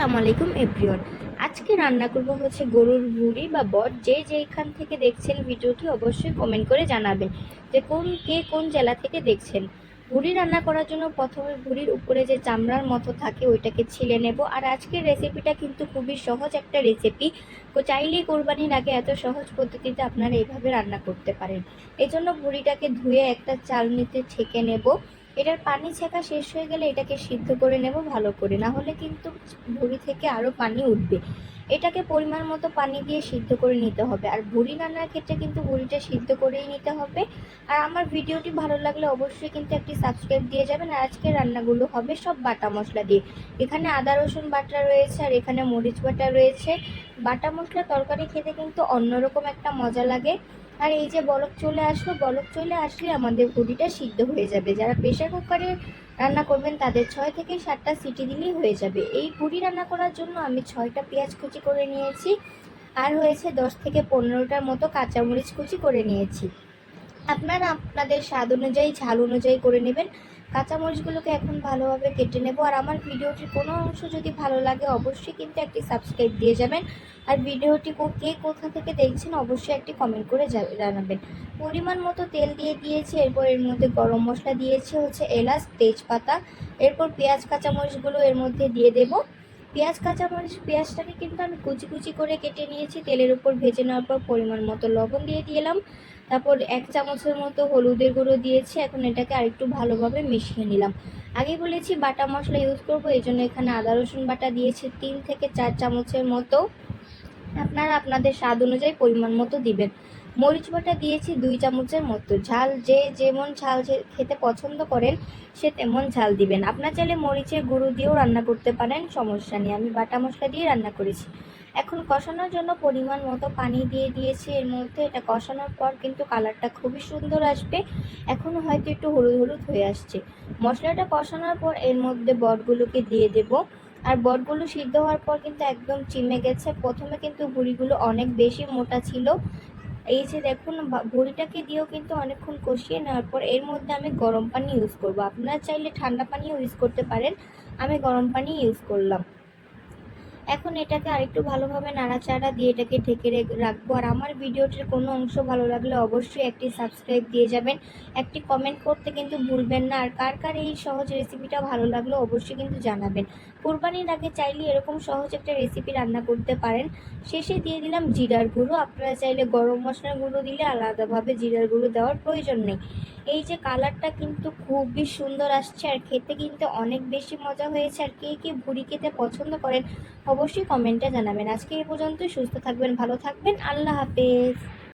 আসসালামু আলাইকুম এভরিওয়ান। আজকে রান্না করব হচ্ছে গরুর ভুঁড়ি বা বট। যে যেখান থেকে দেখছেন ভিডিওটি অবশ্যই কমেন্ট করে জানাবেন যে কোন জেলা থেকে দেখছেন। ভুঁড়ি রান্না করার জন্য প্রথমে ভুঁড়ির উপরে যে চামড়ার মতো থাকে ওইটাকে ছিলে নেব। আর আজকের রেসিপিটা কিন্তু খুবই সহজ একটা রেসিপি। চাইলেই কোরবানির আগে এত সহজ পদ্ধতিতে আপনারা এইভাবে রান্না করতে পারেন। এই জন্য ভুঁড়িটাকে ধুয়ে একটা চালনিতে ছেঁকে নেব। এটার পানি ছেঁকা শেষ হয়ে গেলে এটাকে সিদ্ধ করে নেব ভালো করে, না হলে কিন্তু ভুঁড়ি থেকে আরও পানি উঠবে। এটাকে পরিমাণ মতো পানি দিয়ে সিদ্ধ করে নিতে হবে। আর ভুঁড়ি রান্নার ক্ষেত্রে কিন্তু ভুঁড়িটা সিদ্ধ করেই নিতে হবে। আর আমার ভিডিওটি ভালো লাগলে অবশ্যই কিন্তু একটি সাবস্ক্রাইব দিয়ে যাবেন। আর আজকের রান্নাগুলো হবে সব বাটা মশলা দিয়ে। এখানে আদা রসুন বাটা রয়েছে আর এখানে মরিচ বাটা রয়েছে। বাটা মশলা তরকারি খেতে কিন্তু অন্যরকম একটা মজা লাগে। আর এই যে বলক চলে আসলো, বলক চলে আসলে আমাদের ভুঁড়িটা সিদ্ধ হয়ে যাবে। যারা প্রেশার কুকারে রান্না করবেন তাদের 6 থেকে 7টা সিটি দিলেই হয়ে যাবে। এই ভুঁড়ি রান্না করার জন্য আমি 6টা পেঁয়াজ কুচি করে নিয়েছি, আর হয়েছে 10 থেকে 15টার মতো কাঁচামরিচ কুচি করে নিয়েছি। আপনারা আপনাদের স্বাদ অনুযায়ী ঝাল অনুযায়ী করে নেবেন। কাঁচামরিচগুলোকে এখন ভালোভাবে কেটে নেব। আর আমার ভিডিওটির কোনো অংশ যদি ভালো লাগে অবশ্যই কিন্তু একটি সাবস্ক্রাইব দিয়ে যাবেন। আর ভিডিওটি কে কোথা থেকে দেখছেন অবশ্যই একটি কমেন্ট করে জানাবেন। পরিমাণ মতো তেল দিয়ে দিয়েছি, এরপর এর মধ্যে গরম মশলা দিয়েছি হচ্ছে এলাচ তেজপাতা। এরপর পেঁয়াজ কাঁচামরিচগুলো এর মধ্যে দিয়ে দেব। পেঁয়াজটাকে কিন্তু আমি কুচি কুচি করে কেটে নিয়েছি। তেলের উপর ভেজে নেওয়ার পর পরিমাণ মতো লবণ দিয়ে দিলাম। তারপর 1 চামচের মতো হলুদের গুঁড়ো দিয়েছি। এখন এটাকে আরেকটু ভালোভাবে মিশিয়ে নিলাম। আগে বলেছি বাটা মশলা ইউজ করবো, এই জন্য এখানে আদা রসুন বাটা দিয়েছি 3 থেকে 4 চামচের মতো। আপনারা আপনাদের স্বাদ অনুযায়ী পরিমাণ মতো দিবেন। মরিচ বাটা দিয়েছি 2 চামচের মতো। ঝাল যেমন ঝাল খেতে পছন্দ করেন সে তেমন ঝাল দিবেন। আপনার চাইলে মরিচের গুঁড়ো দিয়েও রান্না করতে পারেন, সমস্যা নেই। আমি বাটা মশলা দিয়ে রান্না করেছি। এখন কষানোর জন্য পরিমাণ মতো পানি দিয়ে দিয়েছি এর মধ্যে। এটা কষানোর পর কিন্তু কালারটা খুবই সুন্দর আসবে। এখনও হয়তো একটু হলুদ হলুদ হয়ে আসছে। মশলাটা কষানোর পর এর মধ্যে বটগুলোকে দিয়ে দেব। আর বটগুলো সিদ্ধ হওয়ার পর কিন্তু একদম চিমে গেছে। প্রথমে কিন্তু ভুঁড়িগুলো অনেক বেশি মোটা ছিল। এই যে দেখুন, ভুঁড়িটাকে দিয়েও কিন্তু অনেকক্ষণ কষিয়ে নেওয়ার পর এর মধ্যে আমি গরম পানি ইউজ করব। আপনারা চাইলে ঠান্ডা পানিও ইউজ করতে পারেন, আমি গরম পানি ইউজ করলাম। এখন এটাকে আরেকটু ভালোভাবে নাড়াচাড়া দিয়ে এটাকে ঢেকে রাখবো। আর আমার ভিডিওটির কোনো অংশ ভালো লাগলে অবশ্যই একটি সাবস্ক্রাইব দিয়ে যাবেন, একটি কমেন্ট করতে কিন্তু ভুলবেন না। আর কার কার এই সহজ রেসিপিটা ভালো লাগলো অবশ্যই কিন্তু জানাবেন। কুরবানির আগে চাইলে এরকম সহজ একটা রেসিপি রান্না করতে পারেন। শেষে দিয়ে দিলাম জিরার গুঁড়ো। আপনারা চাইলে গরম মশলার গুঁড়ো দিলে আলাদাভাবে জিরার গুঁড়ো দেওয়ার প্রয়োজন নেই। এই যে কালারটা কিন্তু খুবই সুন্দর আসছে আর খেতে কিন্তু অনেক বেশি মজা হয়েছে। আর কে কে ভুঁড়ি খেতে পছন্দ করেন অবশ্যই কমেন্টে জানাবেন। আজকে এই পর্যন্তই। সুস্থ থাকবেন, ভালো থাকবেন, আল্লাহ হাফেজ।